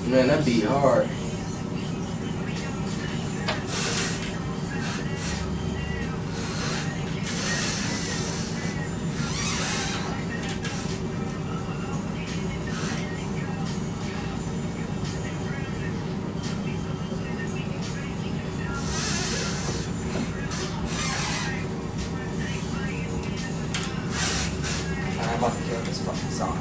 Man, that beat hard. I'm about to kill this fucking song.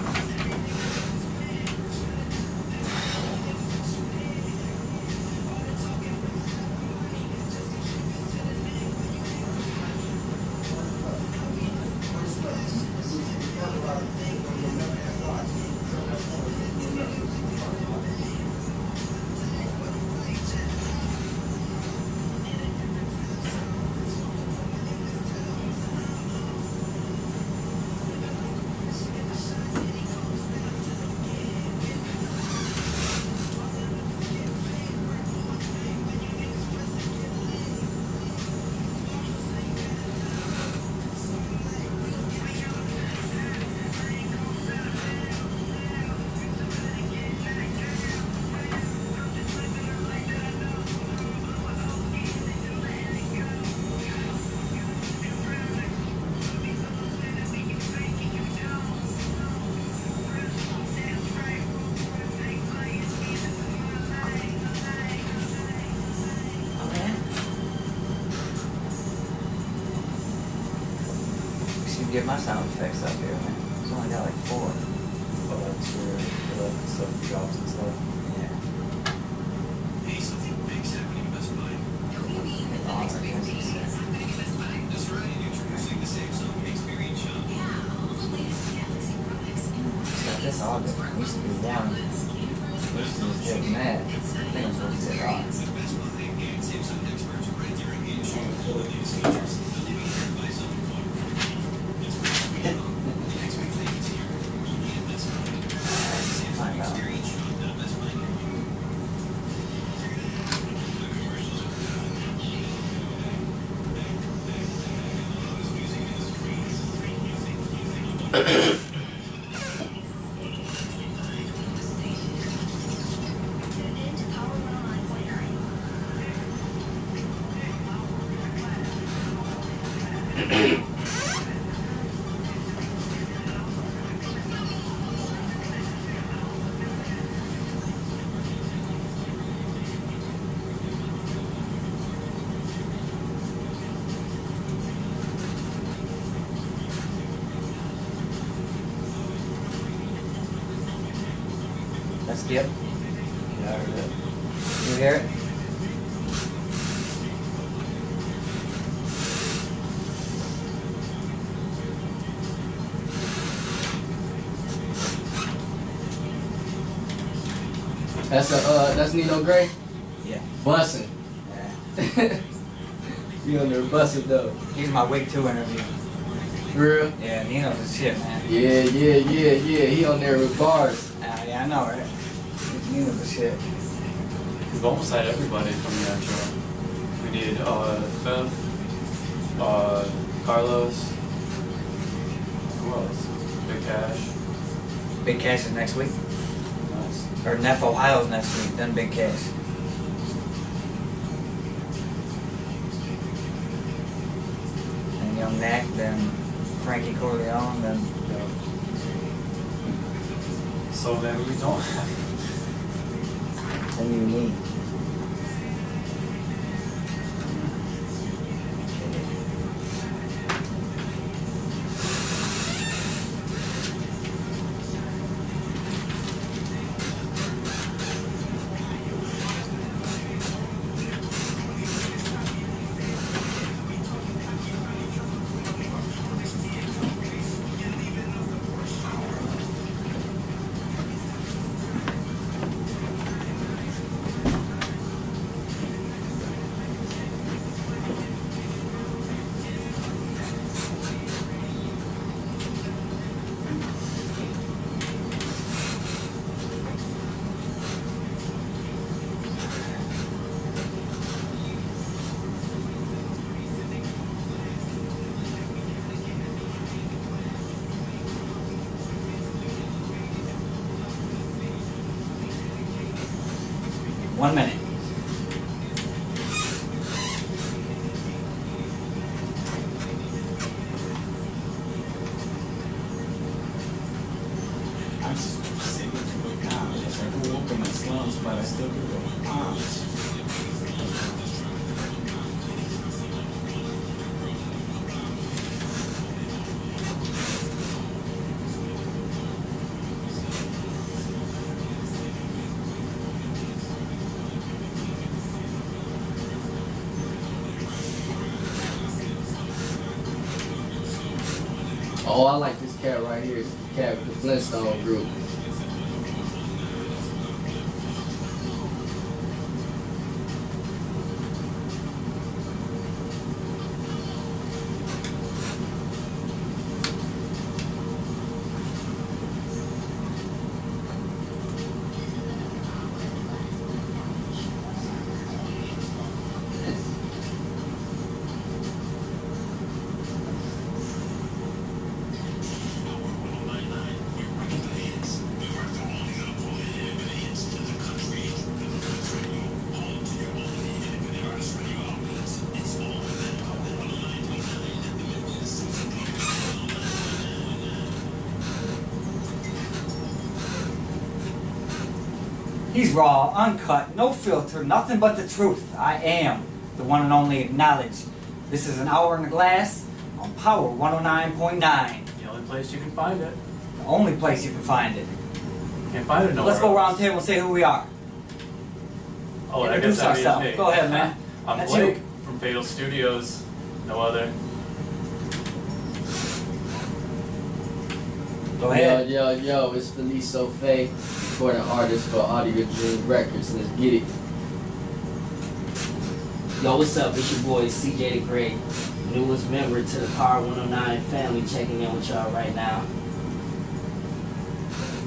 Get my sound effects up here, man. It's only got like 4. Oh, that's for the stuff drops and stuff. Yeah. Hey, something big's happening at Best Buy. That's right, introducing the Samsung Experience Shop. got this all different. It used to be 1. This is just hit mad. I think I'm supposed to hit off. The Best Buy and Samsung experts right there in the shop with all of these features. Delivering your advice on the phone. It's pretty sweet. The next big thing is here. Only at Best Buy. Samsung Experience Shop. Best Buy near you. Let's skip. Yeah, I heard it. You hear it? That's Nino Gray? Yeah. Bussin'. Yeah. You on there bussin' though. He's my week 2 interview. For real? Yeah, Nino's a shit, man. Yeah. He on there with bars. Yeah, I know, right? Nino's a shit. We've almost had everybody from the intro. We need Fifth, Carlos. Who else? Big Cash. Big Cash is next week. Nice. Or Neff, Ohio's next week, then Big Cash. And Young Knack, then Frankie Corleone, then So then we don't have. you me. 1 minute. I'm just sitting to a college. I grew up in the slums, but I still do it. Oh, I like this cat right here. It's the cat with the Flintstone group. He's raw, uncut, no filter, nothing but the truth. I am the one and only Aknahledge. This is an hour in the glass on Power 109.9. The only place you can find it. The only place you can find it. Can't find it nowhere Let's go around else. the table and say who we are. Oh, I Introduce guess that ourselves. is me. Go ahead, man. I'm That's Blake you. from Fatal Studios. No other. Go ahead. Yo, it's Falease Sophae, recording artist for Audio Dream Records. Let's get it. Yo, what's up? It's your boy CJ the Great, newest member to the Power 109 family, checking in with y'all right now.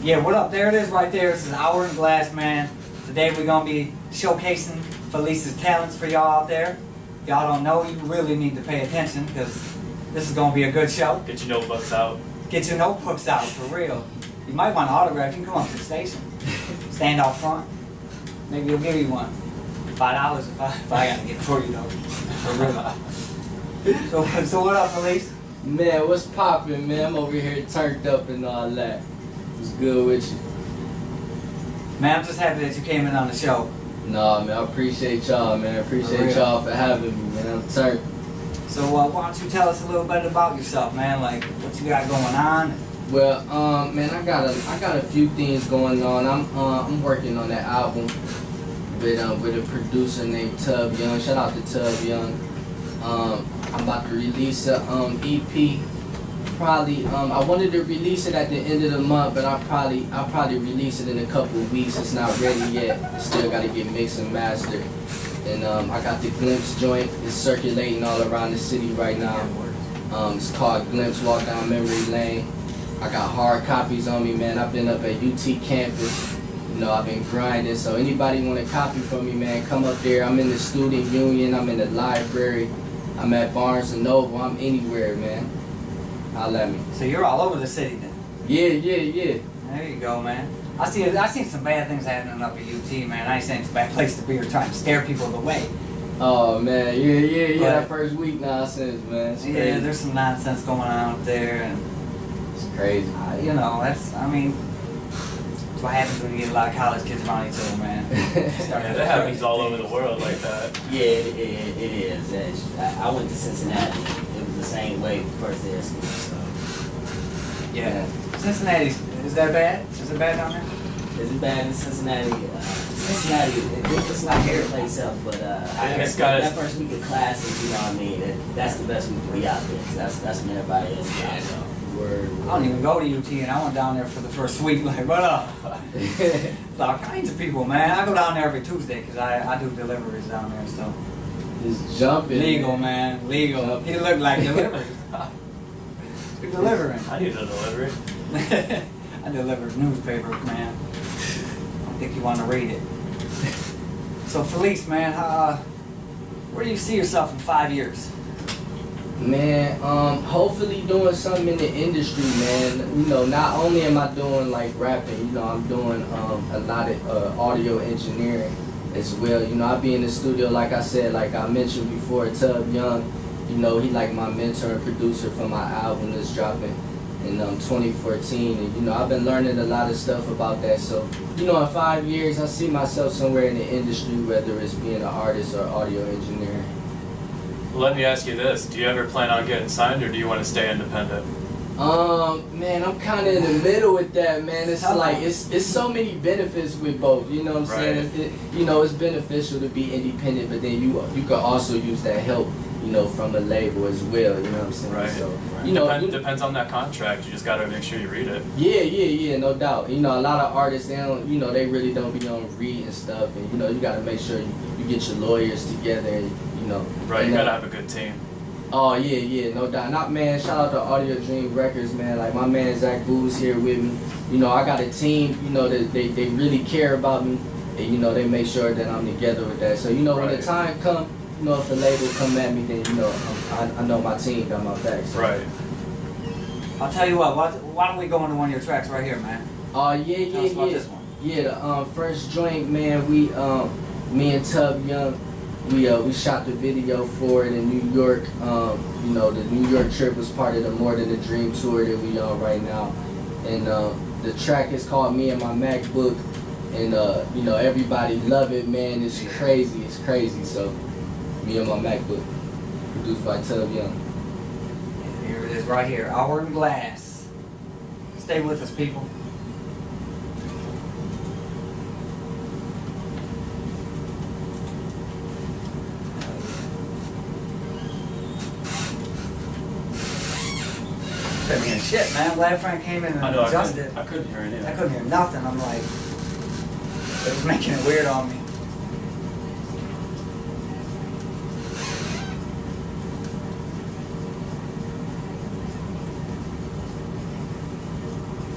Yeah, what up? There it is right there. This is an hour in glass, man. Today we're going to be showcasing Falease's talents for y'all out there. If y'all don't know, you really need to pay attention because this is going to be a good show. Get your notebooks out. Get your notebooks out, for real. You might want an autograph. You can come up to the station. Stand out front. Maybe he'll give you one. $5 if I got to get it for you, though. For real. So what up, Falease? Man, what's poppin', man? I'm over here turned up and all that. What's good with you? Man, I'm just happy that you came in on the show. Nah, man, I appreciate y'all, man. I For appreciate real. y'all for having me, man. I'm turned. So why don't you tell us a little bit about yourself, man? Like what you got going on? Well, man, I got a few things going on. I'm working on that album with a producer named Tub Young. Shout out to Tub Young. I'm about to release a EP. Probably I wanted to release it at the end of the month, but I'll probably release it in a couple of weeks. It's not ready yet. It's still got to get mixed and mastered. And I got the Glimpse joint. It's circulating all around the city right now. It's called Glimpse Walk Down Memory Lane. I got hard copies on me, man. I've been up at UT campus. You know, I've been grinding. So anybody want a copy from me, man, come up there. I'm in the student union. I'm in the library. I'm at Barnes & Noble. I'm anywhere, man. Holla at me. So you're all over the city then. Yeah. There you go, man. I seen some bad things happening up at UT, man. I ain't saying it's a bad place to be or trying to scare people away. Oh, man. Yeah. But- That first week nonsense, man. It's crazy. Yeah, there's some nonsense going on up there, and It's crazy. you know, that's what happens when you get a lot of college kids around each other, man. Yeah, that happens all over the world like that. Yeah, it is. I went to Cincinnati. It was the same way first day of school. So Yeah. Cincinnati's, is that bad? Is it bad down there? is it bad in Cincinnati? Cincinnati, it's like every place else, but I It's heard got that first week of classes, you know what I mean? That's the best week to be out there. 'Cause that's when everybody is out. So. Word. I don't even go to UT, and I went down there for the first week. Like, what up? There's all kinds of people, man. I go down there every Tuesday because I do deliveries down there, so. Just jumping. Legal, man. Legal. He looked like delivery. You're delivering. I need a delivery. I deliver newspapers, man. I think you want to read it. So, Falease, man, where do you see yourself in 5 years? Man, hopefully doing something in the industry, man. You know, not only am I doing like rapping, you know, I'm doing a lot of audio engineering as well. You know, I be in the studio, like I said, like I mentioned before, Tub Young, you know, he like my mentor and producer for my album that's dropping in 2014. And, you know, I've been learning a lot of stuff about that. So, you know, in 5 years, I see myself somewhere in the industry, whether it's being an artist or audio engineer. Let me ask you this: do you ever plan on getting signed, or do you want to stay independent? Man, I'm kind of in the middle with that, man. It's like, it's so many benefits with both, you know what I'm saying? You know, it's beneficial to be independent, but then you can also use that help, you know, from a label as well, you know what I'm saying? Right. So, you know, Depends on that contract. You just gotta make sure you read it. Yeah, no doubt. You know, a lot of artists, they don't, you know, they really don't be on read and stuff, and, you know, you gotta make sure you get your lawyers together, and, you know. Right, and, you gotta have a good team. Oh yeah, no doubt. Not, man, shout out to Audio Dream Records, man. Like my man Zach Boo's here with me. You know, I got a team, you know, that they really care about me, and, you know, they make sure that I'm together with that. So, you know, when the time comes, you know, if the label come at me, then, you know, I know my team got my back. So. Right. I'll tell you what, why don't we go into one of your tracks right here, man? Oh, Tell us about this one. Yeah, the first joint, man, we, me and Tub Young, we shot the video for it in New York. You know, the New York trip was part of the More Than a Dream tour that we on right now. And the track is called Me and My MacBook. And, you know, everybody love it, man. It's crazy. So, Me and My MacBook, produced by Tub Young. And here it is right here, Hour and Glass. Stay with us, people. Couldn't hear shit, man. I'm glad Frank came in and I know. adjusted. I couldn't hear anything. I couldn't hear nothing. I'm like, it was making it weird on me.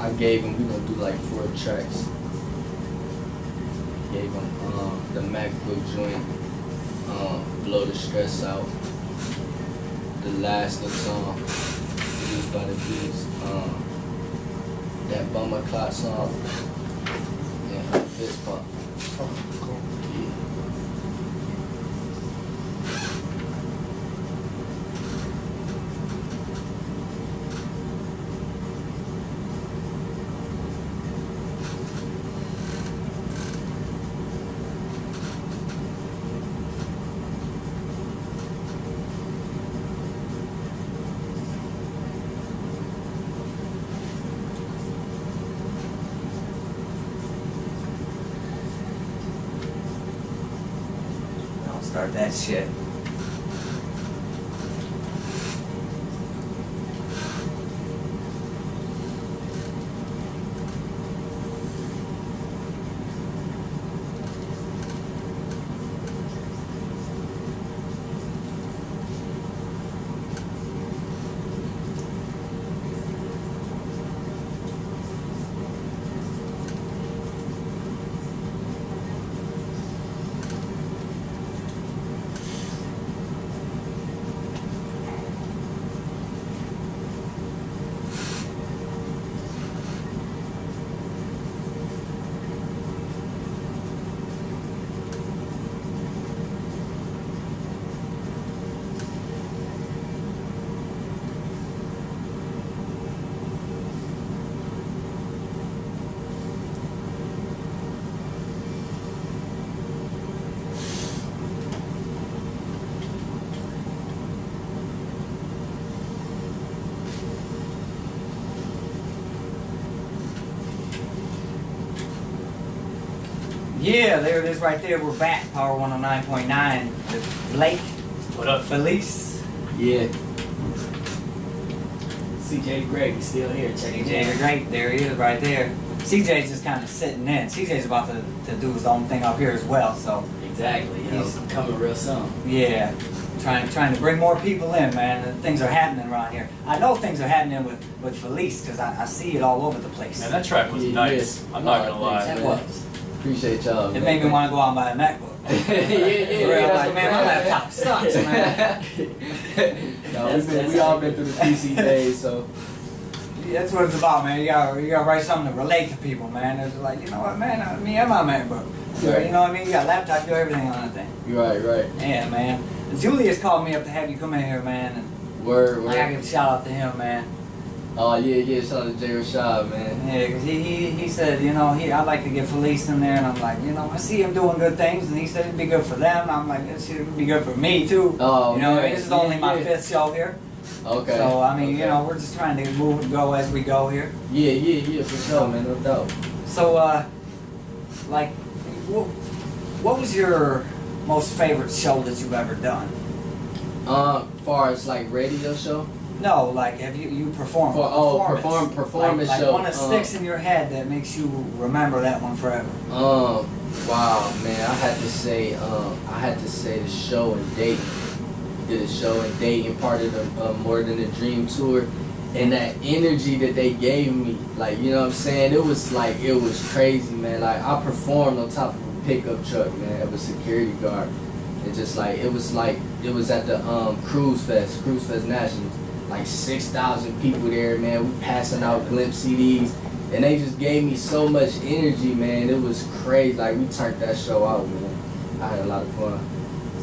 I gave him, we gonna do like 4 tracks. Gave him the MacBook joint, Blow the Stress Out, the last new song produced by the Beats, that Bummer Clock song, and Fist Pump. Yeah. Don't start that shit. Yeah, there it is right there. We're back. Power 109.9 with Blake. What up? Falease. Yeah. CJ Greg still here. Checking CJ Great. There he is right there. CJ's just kind of sitting in. CJ's about to do his own thing up here as well. So Exactly. You know, He's- coming real soon. yeah, trying to bring more people in, man. Things are happening around here. I know things are happening with Falease because I see it all over the place. Man, that track was Yeah, nice. yeah. I'm not Oh, gonna lie. That man. was. Appreciate y'all. It made me want to go out and buy a MacBook. yeah. For real, that's like, what man, my laptop sucks, man. No, we all been through the PC days, so That's what it's about, man. You gotta write something to relate to people, man. It's like, you know what, man, me and my MacBook. Right. You know what I mean? You got a laptop, do everything on that thing. Right. Yeah, man. Julius called me up to have you come in here, man. And Word. I gotta give a shout out to him, man. Oh yeah. Shout out to Jay Rashad, man. Yeah, because he said, you know, I'd like to get Falease in there, and I'm like, you know, I see him doing good things, and he said it'd be good for them. I'm like, it should be good for me too. Oh, you know, man. this is only my Yeah. 5th show here. Okay. So I mean, okay. you know, we're just trying to move and go as we go here. Yeah, for sure, man, no doubt. So, like, what was your most favorite show that you've ever done? Far as like radio show. No, like, have you performed? Performance like show. one that sticks in your head that makes you remember that one forever. Wow, man, I had to say the show in Dayton. Did a show in Dayton, part of the More Than a Dream tour, and that energy that they gave me, like, you know what I'm saying? It was crazy, man. Like, I performed on top of a pickup truck, man, of a security guard. It just it was at the Cruise Fest Nationals. Like 6,000 people there, man. We passing out Glimpse CDs, and they just gave me so much energy, man. It was crazy. Like, we turned that show out, man. I had a lot of fun.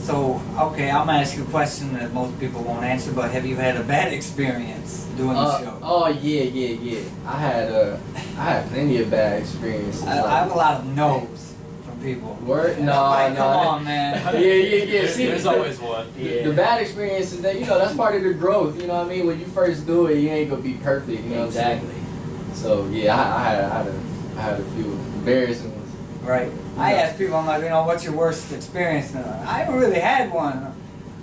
So, okay, I'm gonna ask you a question that most people won't answer, but have you had a bad experience doing the show? Oh yeah. I had plenty of bad experiences. I have a lot of no's from people. Word? And No, I'm like, no. come on, man. Yeah. See, There's always one. the bad experience is that, you know, that's part of the growth. You know what I mean? When you first do it, you ain't gonna be perfect. You know what I'm saying? So yeah, I had a few embarrassing ones. Right. I ask people, I'm like, you know, what's your worst experience? And I haven't really had one.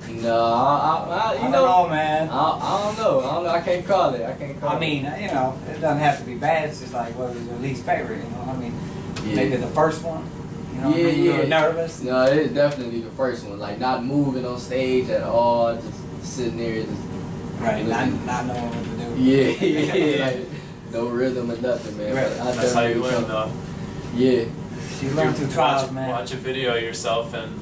No, I I don't know, man. I don't know. I can't call it. I mean, you know, it doesn't have to be bad. It's just like, what was your least favorite? You know, I mean, Yeah. maybe the first one. You know, Yeah, you were yeah. nervous. No, it is definitely the first one. Like, not moving on stage at all, just sitting there, just Right. looking. Not knowing what to do. Yeah. Like, no rhythm or nothing, man. Right. But I That's how you definitely learn, come- though. Yeah. You learn through trials, man. Watch a video of yourself and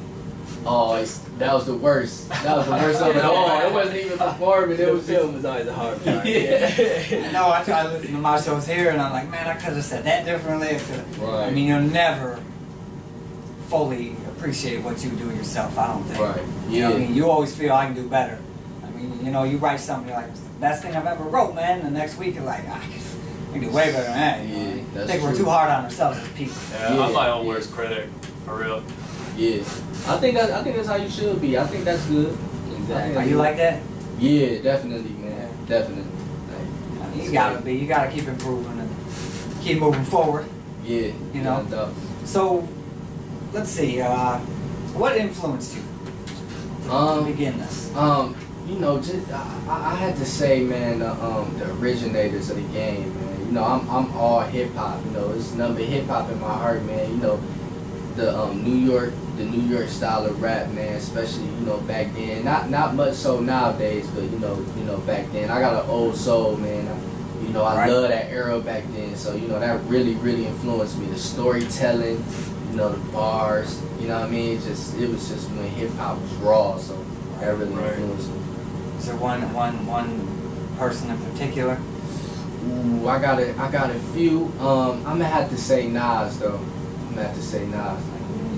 Oh, that was the worst. That was the worst of it all. It wasn't even performing. It was just. was always a hard part. Yeah. No, I try to listen to my shows here, and I'm like, man, I could have said that differently. Right. I mean, you'll never fully appreciate what you do yourself, I don't think. Right. You know what I Yeah. mean? You always feel I can do better. I mean, you know, you write something, you're like, it's the best thing I've ever wrote, man. The next week, you're like, I can do way better than that. You know? Yeah, I that's think we're true. too hard on ourselves as people. yeah, Yeah, I'm my own yeah. worst critic, for real. Yeah. I think that's how you should be. I think that's good. Exactly. Are you like that? Yeah, definitely, man. Yeah. Definitely. I mean, you gotta be. You gotta keep improving and keep moving forward. Yeah. You know? no doubt. So, let's see. What influenced you to begin this? You know, just I had to say, man, the originators of the game, man. You know, I'm all hip hop. You know, there's nothing but hip hop in my heart, man. You know, the New York style of rap, man. Especially, you know, back then. Not much so nowadays, but you know, back then. I got an old soul, man. I Right. love that era back then. So you know, that really influenced me. The storytelling, you know, the bars. You know what I mean? It was just when hip hop was raw. So that really Right. influenced me. Is there one person in particular? Ooh, I got a few. I'm gonna have to say Nas though. I'm gonna have to say Nas.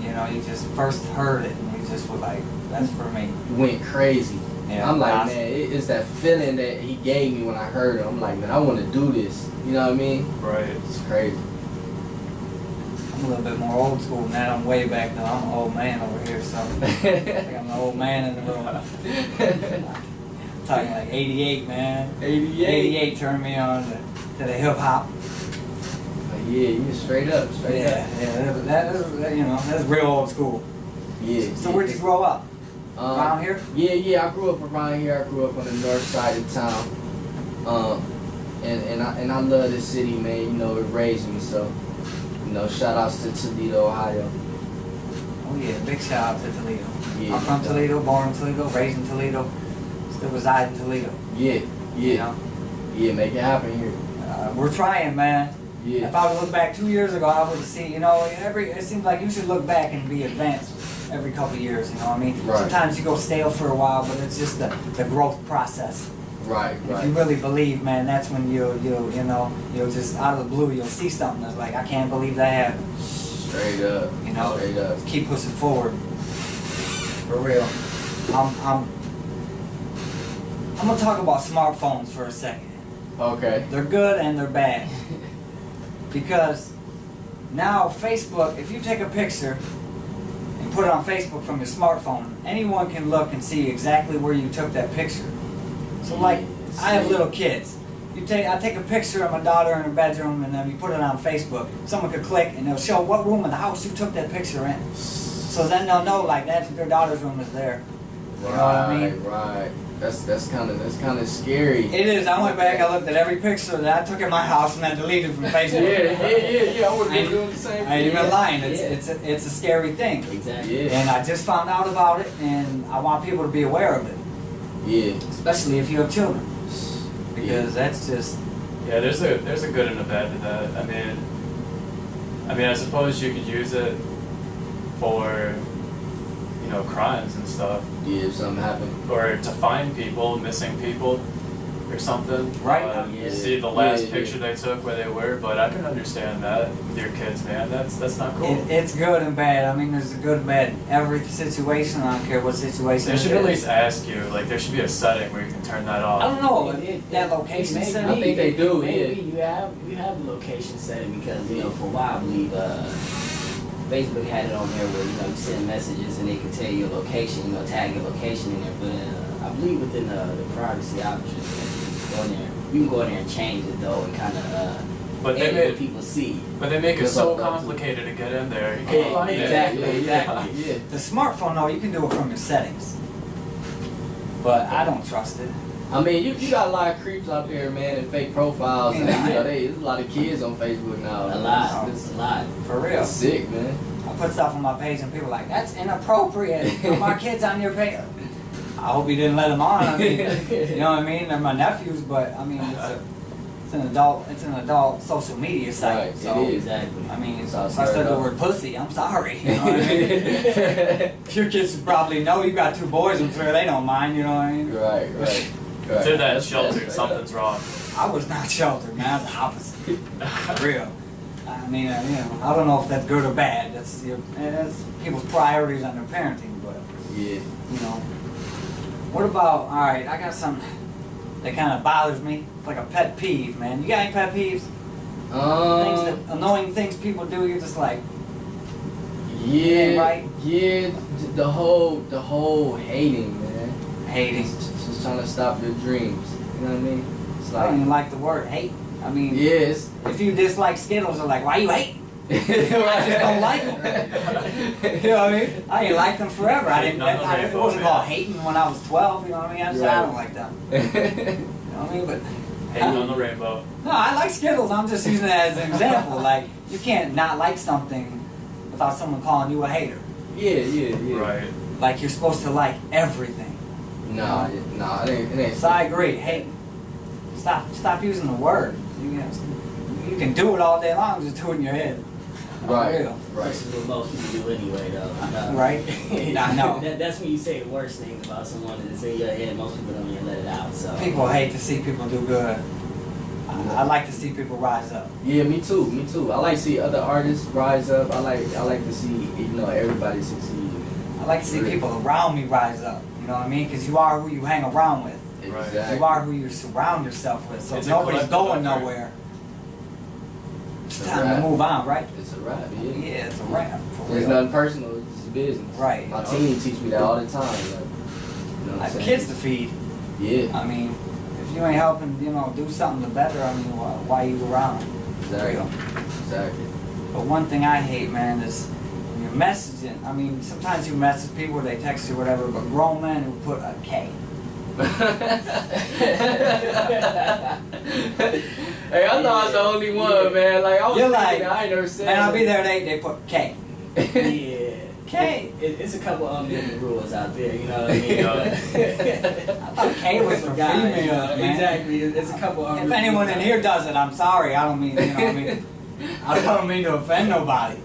You know, you just first heard it and you just were like, that's for me. Went crazy. Yeah, I'm like, Nas. man, it's that feeling that he gave me when I heard it. I'm like, man, I want to do this. You know what I mean? Right. It's crazy. I'm a little bit more old school than that. I'm way back though. I'm an old man over here, so I think I'm an old man in the room. Talking like 88, man. 88. 88 turned me on to the hip hop. Yeah, you straight up. Yeah, that is, you know, that's real old school. Yeah. So where'd you grow up? Around here? Yeah, I grew up around here. I grew up on the north side of town. And I love this city, man. You know, it raised me. So, you know, shout outs to Toledo, Ohio. Oh yeah, big shout out to Toledo. Yeah. I'm from Toledo, born in Toledo, raised in Toledo, still reside in Toledo. Yeah, You know? yeah. Make it happen here. We're trying, man. Yeah. If I would look back 2 years ago, I would have seen, you know, it seems like you should look back and be advanced every couple of years, you know what I mean? Right. Sometimes you go stale for a while, but it's just the growth process Right, If you right. really believe, man, that's when you'll just out of the blue you'll see something that's like, I can't believe that happened. Straight up. You know, Straight up. keep pushing forward. For real. I'm gonna talk about smartphones for a second. Okay. They're good and they're bad. Because now Facebook, if you take a picture and put it on Facebook from your smartphone, anyone can look and see exactly where you took that picture. So like, I have little kids. I take a picture of my daughter in her bedroom and then you put it on Facebook. Someone could click and it'll show what room of the house you took that picture in. So then they'll know like that's their daughter's room is there. You know what I mean? Right. That's kind of scary. It is. I went back. I looked at every picture that I took in my house and I deleted from Facebook. Yeah. I would be doing the same I ain't thing. even lying. It's a scary thing. Exactly. Yeah. And I just found out about it, and I want people to be aware of it, Yeah. especially if you have children, because that's just. Yeah, there's a good and a bad to that. I mean, I suppose you could use it for, you know, crimes and stuff, Yeah, if something happened. or to find people, missing people, or something. Right. You Yeah. see the last Yeah. picture they took where they were, but I can understand that with your kids, man. That's not cool. It's good and bad. I mean, there's a good and bad in every situation. I don't care what situation. They it should is. at least ask you, like, there should be a setting where you can turn that off. I don't know It- that location maybe- setting. I think they do, Maybe you have the location setting because for a while I believe Facebook had it on there where you send messages and they can tell your location, tag your location in there. But I believe within the privacy options, you can go in there and change it though and kind of But they edit made- what people see. But they make it Good so luck, guys. complicated to get in there. You Yeah, can't find it. exactly. Yeah. The smartphone, though, you can do it from your settings, but I don't trust it. I mean, you got a lot of creeps out there, man, and fake profiles. And, there's a lot of kids on Facebook now. A man. lot. It's A lot. For real. it's sick, man. I put stuff on my page and people are like, that's inappropriate. Put my kids on your page. I hope you didn't let them on. I mean, you know what I mean? They're my nephews, but I mean, it's an adult social media site. Right, So, it is. Exactly. I mean, It's if all I said stirred the up. word pussy, I'm sorry. You know what I mean? Your kids probably know you got 2 boys. I'm sure they don't mind. You know what I mean? Right. If they're that That's sheltered, straight up. something's wrong. I was not sheltered, man. I was the opposite. For real. I mean, I don't know if that's good or bad. That's people's priorities on their parenting, but Yeah. What about? All right, I got something that kind of bothers me. It's like a pet peeve, man. You got any pet peeves? Annoying things people do. You're just like, Yeah, right? Yeah, the whole hating, man. hating. Just trying to stop your dreams. You know what I mean? It's I don't even like, like the word hate. I mean, yes. if you dislike Skittles, they're like, why you hate? I just don't like them. You know what I mean? I ain't liked them forever. It wasn't called hating when I was 12. You know what I mean? I don't like them. You know what I mean? But Hating on the rainbow. no, I like Skittles. I'm just using it as an example. Like, you can't not like something without someone calling you a hater. Yeah. Right. Like, you're supposed to like everything. Nah, it ain't. So I agree. Hate. Stop using the word. You can do it all day long. Just do it in your head. Right. Real. This is what most people do anyway, though. Right? I know. That's when you say the worst things about someone that's in your head. Most people don't even let it out. So People hate to see people do good. I like to see people rise up. Yeah, me too. I like to see other artists rise up. I like to see everybody succeed. I like to see people around me rise up. You know what I mean? Because you are who you hang around with. Right. Exactly. You are who you surround yourself with. So It's if a nobody's collective going effort. nowhere, it's It's a time to wrap. move on, right? It's a wrap, yeah. Yeah, it's a wrap. For It's real. nothing personal. It's just business. Right. My team teach me that all the time. Like, you know what I I'm have saying? kids to feed. Yeah. I mean, if you ain't helping, do something to better, I mean, why you around? Exactly. Real. Exactly. But one thing I hate, man, is when you're messaging. I mean, sometimes you message people, they text you, whatever, but grown men who put a K. Hey, I thought I was the only one, man. Like I was You're thinking like, that. I ain't never said Man, I'll that. be there, they put K. yeah. K. It's a couple unwritten rules out there, you know what I mean? I thought K was for Guys, females, man. Exactly. It's a couple unwritten If anyone in rules. here does it, I'm sorry. I don't mean, I don't mean to offend nobody.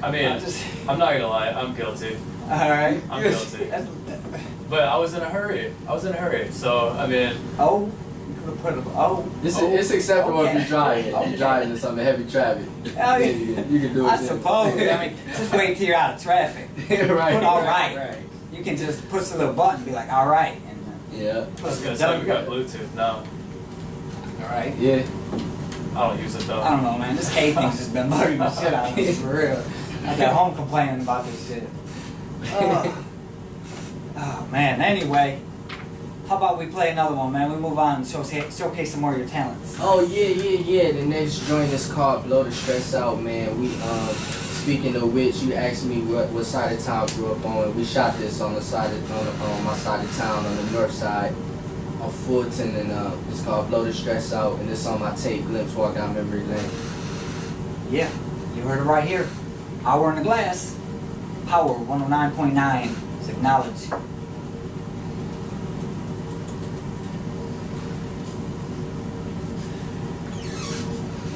I mean, I'm just, I'm not gonna lie, I'm guilty. all right. I'm guilty. That's- but I was in a hurry. So I mean, Oh, you could have put a It's acceptable okay. if you're driving. If you're driving in some heavy traffic. I Yeah, mean, you can do it. I then. suppose. I mean, just wait till you're out of traffic. right. Put all right. You can just push a little button and be like, all right. And Yeah. I was gonna say we got Bluetooth now. all right. Yeah. I don't use it though. I don't know, man. This K thing's just been bugging the shit out of me, for real. I got home complaining about this shit. Oh, man. Anyway, how about we play another one, man? We move on and showcase some more of your talents. Oh yeah. The next joint is called Blow the Stress Out, man. We speaking of which, you asked me what side of town I grew up on. We shot this on the side of on my side of town on the north side on Fulton, and it's called Blow the Stress Out, and it's on my tape Glimpse Walk Down Memory Lane. Yeah, you heard it right here. Hour in the Glass. Power 109.9. It's Aknahledge.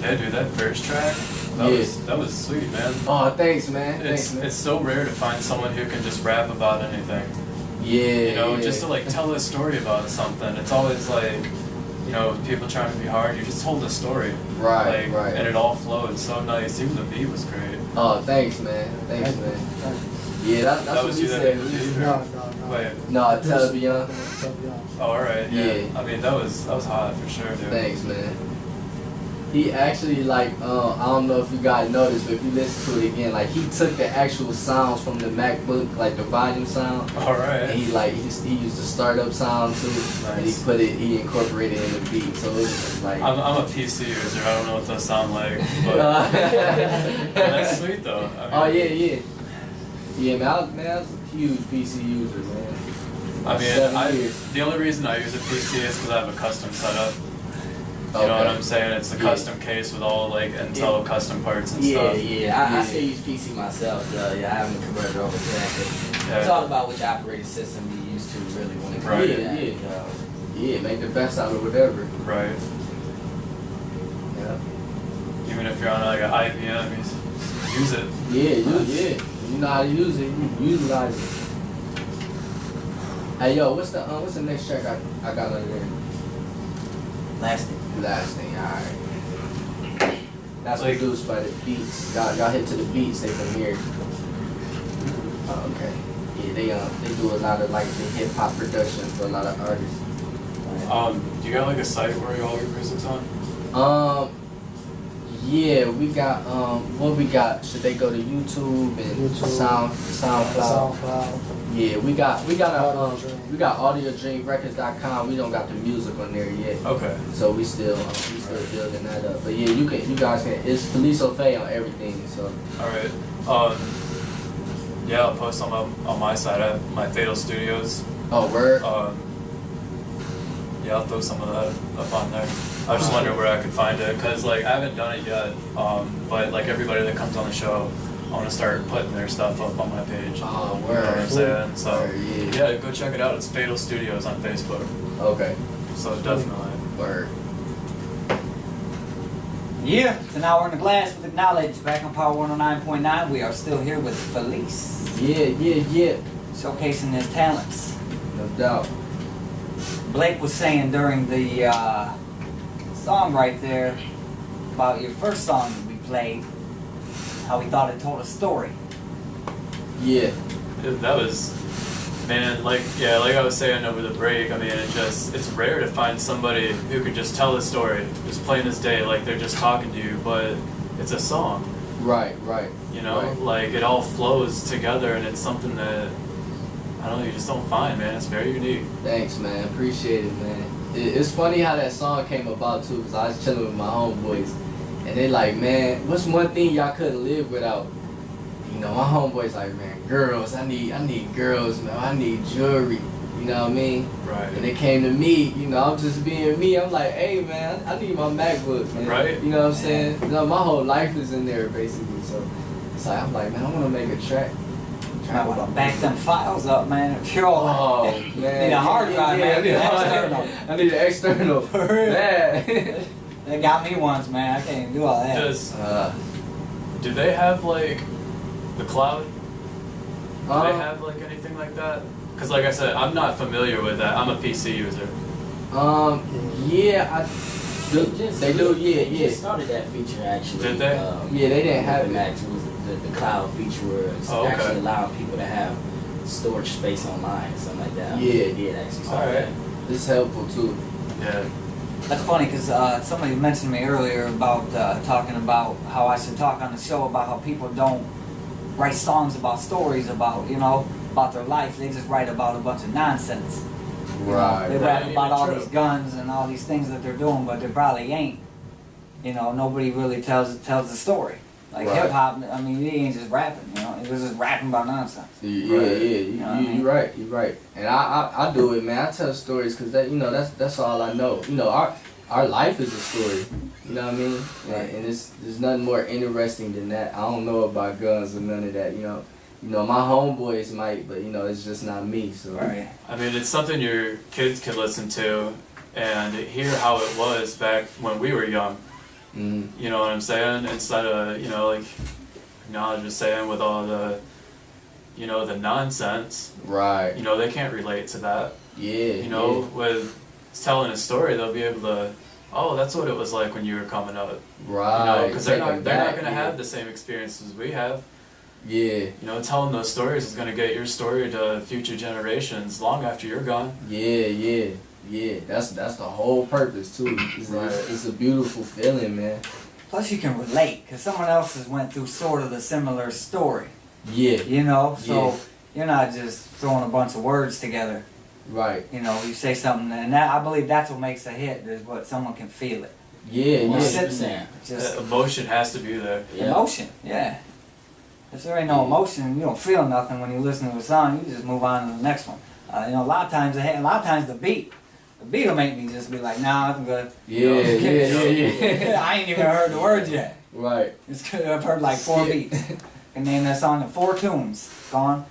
Yeah, dude, that first track, that was sweet, man. Oh, thanks, man. It's so rare to find someone who can just rap about anything. Yeah. You know, yeah. just to like tell a story about something. It's always like, you know, people trying to be hard. You just told a story. Right, like, right. And it all flowed so nice. Even the beat was great. Oh, thanks, man. Thanks, man. Yeah, that's That what was we you that said. made the beat? No. Wait. No, tell it beyond. Oh, alright, yeah. Yeah. I mean, that was hot for sure, dude. Thanks, man. He actually, like, I don't know if you guys noticed, but if you listen to it again, like, he took the actual sounds from the MacBook, like the volume sound, Alright. and he used the startup sound too, and Nice. he incorporated it in the beat, so it was just like. I'm a PC user. I don't know what those sound like, but that's sweet though. I mean, Oh yeah. Yeah, man, I was a huge PC user, man. I mean, 7 years. the only reason I use a PC is because I have a custom setup. You know what I'm saying? It's a custom case with all like Intel custom parts and Yeah, stuff. I still use PC myself. Yeah, I haven't converted over to that. It's all about which operating system you used to really when it comes Right. to that. Yeah. You know. Yeah, make the best out of whatever. Right. Yeah. Even if you're on like an IBM, you use it. Yeah. You know how to use it. You utilize it. Hey, yo, what's the next track I got under there? Last thing. Last thing, alright. That's Like- produced by the beats. Y'all hit to the beats, they from here. Oh, okay. Yeah, they do a lot of like the hip hop production for a lot of artists. Do you got like a site where all your music's on? Yeah, we got what we got? Should they go to YouTube and SoundCloud? Yeah, we got AudioDreamRecords.com. We don't got the music on there yet. Okay. So we still building that up. But yeah, you guys can. It's Falease Sophae on everything. So All right. Yeah, I'll post on my side. I have my Fatal Studios. oh word. Yeah, I'll throw some of that up on there. I was just wondering where I could find it, cause like I haven't done it yet. But like everybody that comes on the show, I want to start putting their stuff up on my page. Oh You know what I'm word. saying? So Word, yeah. yeah, go check it out. It's Fatal Studios on Facebook. Okay. So definitely. Word. Yeah, it's an hour in the glass with Aknahledge. Back on Power 109.9. We are still here with Falease, Yeah. showcasing his talents. No doubt. Blake was saying during the song right there about your first song that we played, how he thought it told a story. Yeah. That was, man, like I was saying over the break, I mean, it's rare to find somebody who could just tell a story, just plain as day, like they're just talking to you, but it's a song, Right. you know? Right. Like, it all flows together, and it's something that, I don't know, you just don't find, man. It's very unique. Thanks, man. Appreciate it, man. It's funny how that song came about too, cause I was chilling with my homeboys, and they like, man, what's one thing y'all couldn't live without? You know, my homeboys like, man, girls. I need girls, man. I need jewelry. You know what I mean? Right. And they came to me. You know, I'm just being me. I'm like, hey, man, I need my MacBook, man. Right. You know what I'm saying? You know, my whole life is in there basically. So it's like, I'm like, man, I want to make a track. I want to back them files up, man. If you're all Oh man, need a hard drive, man. I need a hard drive. I need an external. For real. Man. They got me once, man. I can't even do all that. Do they have, like, the cloud? Do they have, like, anything like that? Because like I said, I'm not familiar with that. I'm a PC user. Yeah, they do. Yeah, They just started that feature actually. Did they? Yeah, they didn't have the it. Max was the cloud feature where it's Oh, okay. actually allowing people to have storage space online, something like that. Yeah. They did actually start Alright. that. It's helpful too. Yeah. That's funny because somebody mentioned to me earlier about talking about how I should talk on the show about how people don't write songs about stories about, you know, about their life. They just write about a bunch of nonsense. You know, they That rap ain't about even all true. these guns and all these things that they're doing, but they probably ain't. You know, nobody really tells the story. Like Right. hip hop, I mean, he ain't just rapping. You know, he was just rapping about nonsense. Yeah, Right. yeah, You know what I mean? you're right, you're right. And I do it, man. I tell stories because that, you know, that's all I know. You know, our life is a story. You know what I mean? Right. And there's nothing more interesting than that. I don't know about guns or none of that. You know, my homeboys might, but you know, it's just not me. So. Right. I mean, it's something your kids can listen to and hear how it was back when we were young. Mm, You know what I'm saying? Instead of, you know, like Aknahledge was saying with all the, you know, the nonsense, right. you know, they can't relate to that. Yeah. You know, with telling a story, they'll be able to, oh, that's what it was like when you were coming up. Yeah. Right. You know, because they're Take not it going back, to yeah. have the same experiences we have. Yeah. You know, telling those stories is going to get your story to future generations long after you're gone. Yeah. That's the whole purpose too. It's a beautiful feeling, man. Plus, you can relate because someone else has went through sort of the similar story. Yeah. You know, so Yeah. you're not just throwing a bunch of words together. Right. You know, you say something, and that, I believe that's what makes a hit is what someone can feel it. Yeah. Well, Yeah. sit there, just Emotion has to be there. Yeah. emotion. Yeah. If there ain't no emotion, you don't feel nothing when you listen to a song. You just move on to the next one. You know, a lot of times the beat. The beat will make me just be like, nah, I'm good. Yeah. I ain't even heard the words yet. Right. It's good. I've heard like 4 Yeah. beats. I can name that song in 4 tunes. Gone.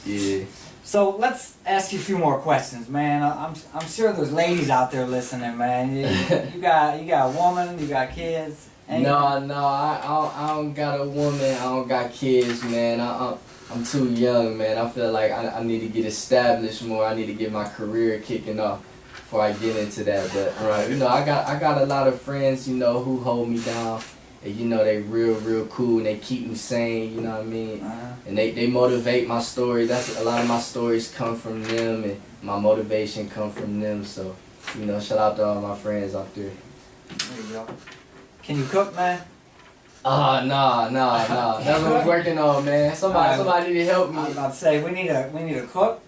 Yeah. So let's ask you a few more questions, man. I'm sure there's ladies out there listening, man. You got a woman, you got kids. Ain't you? No, I don't got a woman. I don't got kids, man. I'm too young, man. I feel like I need to get established more. I need to get my career kicking off before I get into that. But you know, I got a lot of friends, you know, who hold me down. And you know, they real cool and they keep me sane. You know what I mean? And they motivate my story. That's a lot of my stories come from them, and my motivation come from them. So, you know, shout out to all my friends out there. There you go. Can you cook, man? Nah. That's what I'm working on, man. Somebody need to help I was me. about to say we need a cook,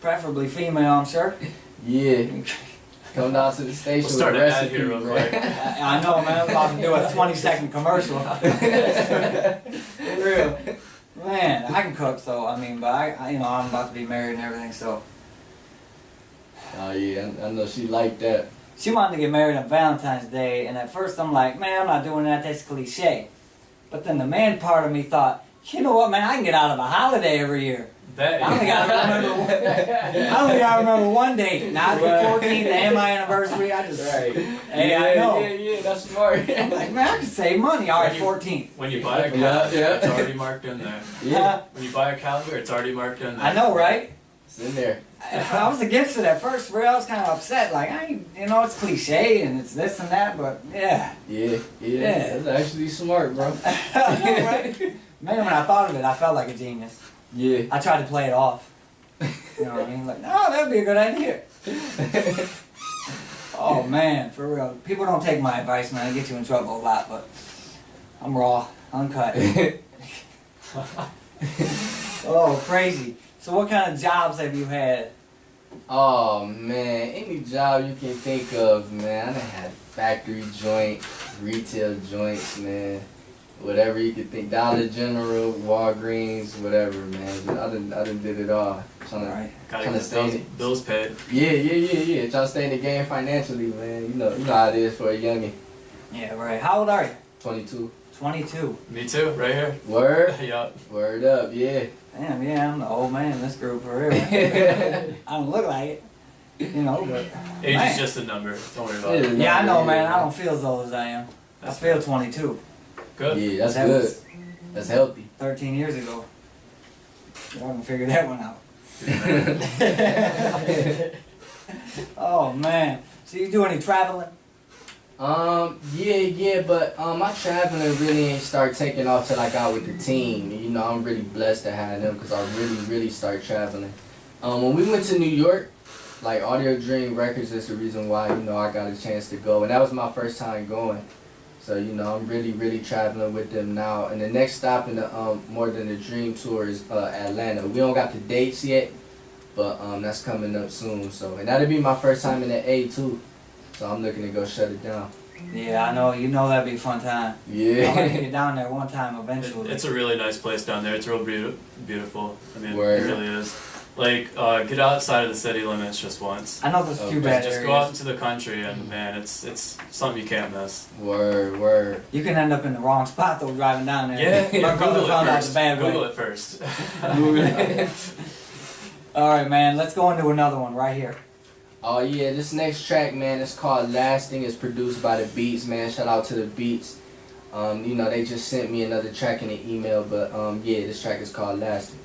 preferably female, I'm sure. Yeah. Come down to the station We'll start with an ad recipes, here real man. quick. I know, man. I'm about to do a 20-second commercial. For real. Man, I can cook, so I mean, but I you know, I'm about to be married and everything, so. Oh yeah, I know she like that. She wanted to get married on Valentine's Day, and at first I'm like, man, I'm not doing that, that's cliche. But then the man part of me thought, you know what, man, I can get out of a holiday every year. That I only gotta remember one date, not the 14th and my anniversary. I just, Right. hey, I know. Yeah, that's smart. I'm like, man, I can save money. All right, 14th. When you buy a Yeah, calendar, yeah. it's already marked in there. Yeah, When you buy a calendar, it's already marked in there. I know, right? it's in there. I was against it at first, for real. I was kind of upset. Like, I ain't, you know, it's cliche and it's this and that, but yeah. Yeah. Yeah. That's actually smart, bro. I know, right? Man, when I thought of it, I felt like a genius. Yeah. I tried to play it off. You know what I mean? Like, no, that'd be a good idea. Oh man, for real. People don't take my advice, man. I get you in trouble a lot, but I'm raw, uncut. Oh, crazy. So what kind of jobs have you had? Oh man, any job you can think of, man. I done had factory joint, retail joints, man. Whatever you could think, Dollar General, Walgreens, whatever, man. I done did it all. Right. Gotta Tryna get stay those in it. bills paid. Yeah. Trying to stay in the game financially, man. You know how it is for a youngin'. Yeah, right. How old are you? 22. 22. Me too, right here. Word? Yeah. Word up, yeah. Damn, yeah, I'm the old man in this group for real. I don't look like it. You know, but Age man. is just a number. Don't worry about Yeah. it. Yeah, I know, man. I don't feel as old as I am. I feel 22. Good. Yeah, that's That good. was That's healthy. 13 years ago. I haven't figured that one out. Oh man. So you do any traveling? Yeah, but my traveling really ain't start taking off till I got with the team. You know, I'm really blessed to have them because I really start traveling. When we went to New York, like Audio Dream Records is the reason why, you know, I got a chance to go, and that was my first time going. So, you know, I'm really traveling with them now. And the next stop in the More Than a Dream tour is Atlanta. We don't got the dates yet, but that's coming up soon. So, and that'll be my first time in the A too. So I'm looking to go shut it down. Yeah, I know. You know that'd be a fun time. Yeah. I want to get down there one time eventually. It's a really nice place down there. It's real beautiful. I mean, Word. it really is. Like, get outside of the city limits just once. I know there's a few Okay. bad Just areas. go out into the country, and man, it's something you can't miss. Word. You can end up in the wrong spot though driving down there. Yeah, My brother Google found it out first. the bad Google way. it first. All right, man. Let's go into another one right here. Oh yeah, this next track, man, it's called Lasting. It's produced by the Beats, man. Shout out to the Beats. You know, they just sent me another track in the email, but yeah, this track is called Lasting.